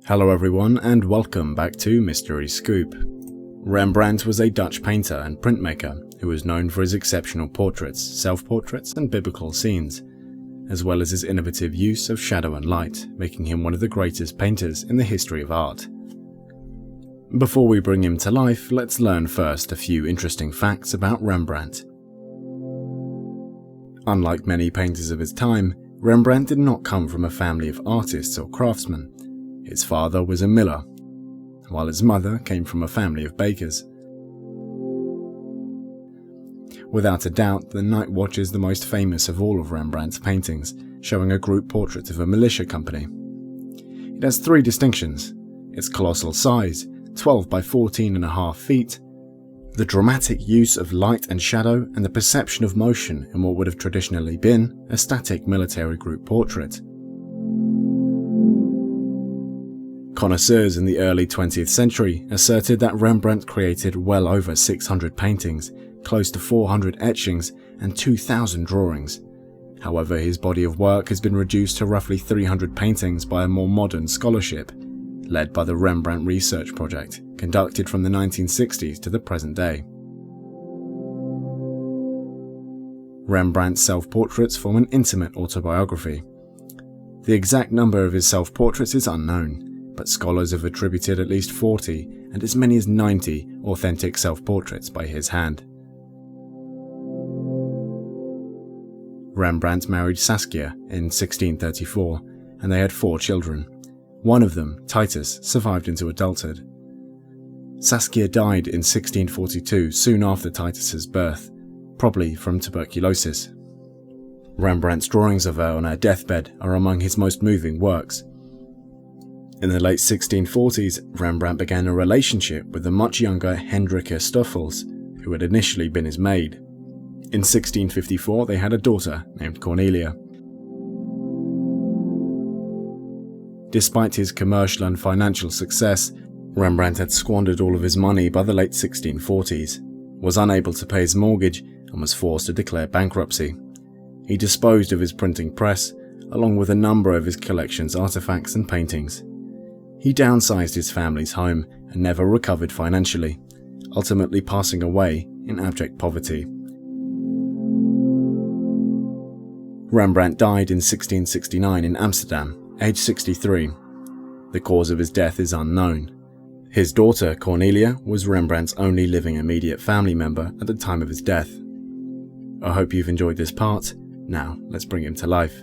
Hello everyone and welcome back to Mystery Scoop. Rembrandt was a Dutch painter and printmaker who was known for his exceptional portraits, self-portraits and biblical scenes, as well as his innovative use of shadow and light, making him one of the greatest painters in the history of art. Before we bring him to life, let's learn first a few interesting facts about Rembrandt. Unlike many painters of his time, Rembrandt did not come from a family of artists or craftsmen. His father was a miller, while his mother came from a family of bakers. Without a doubt, the Night Watch is the most famous of all of Rembrandt's paintings, showing a group portrait of a militia company. It has three distinctions: its colossal size, 12 by 14.5 feet, the dramatic use of light and shadow, and the perception of motion in what would have traditionally been a static military group portrait. Connoisseurs in the early 20th century asserted that Rembrandt created well over 600 paintings, close to 400 etchings, and 2,000 drawings. However, his body of work has been reduced to roughly 300 paintings by a more modern scholarship, led by the Rembrandt Research Project, conducted from the 1960s to the present day. Rembrandt's self-portraits form an intimate autobiography. The exact number of his self-portraits is unknown, but scholars have attributed at least 40 and as many as 90 authentic self-portraits by his hand. Rembrandt married Saskia in 1634, and they had 4 children. One of them, Titus, survived into adulthood. Saskia died in 1642, soon after Titus's birth, probably from tuberculosis. Rembrandt's drawings of her on her deathbed are among his most moving works. In the late 1640s, Rembrandt began a relationship with the much younger Hendrika Stoffels, who had initially been his maid. In 1654, they had a daughter named Cornelia. Despite his commercial and financial success, Rembrandt had squandered all of his money by the late 1640s, was unable to pay his mortgage, and was forced to declare bankruptcy. He disposed of his printing press, along with a number of his collection's artifacts and paintings. He downsized his family's home and never recovered financially, ultimately passing away in abject poverty. Rembrandt died in 1669 in Amsterdam, aged 63. The cause of his death is unknown. His daughter, Cornelia, was Rembrandt's only living immediate family member at the time of his death. I hope you've enjoyed this part. Now, let's bring him to life.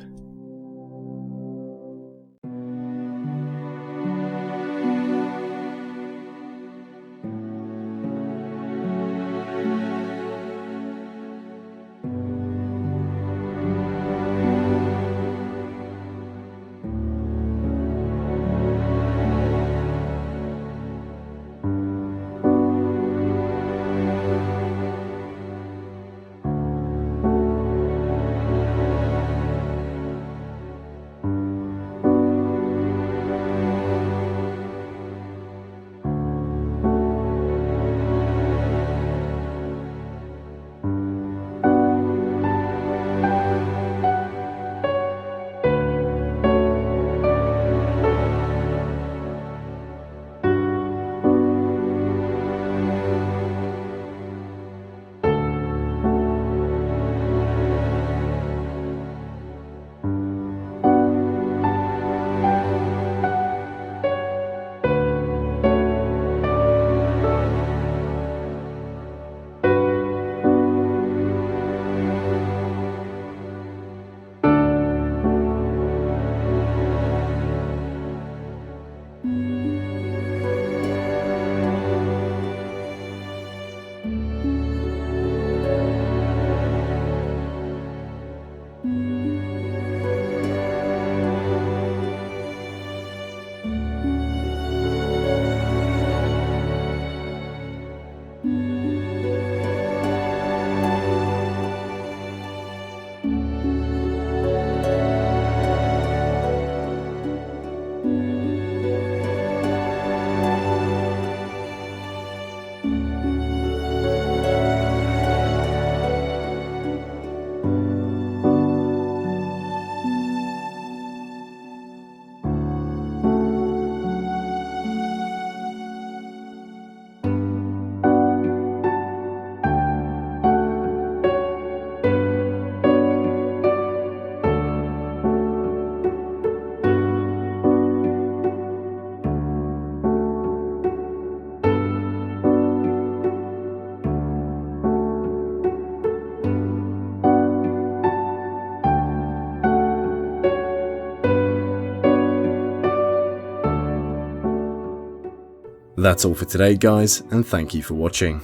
That's all for today guys, and thank you for watching.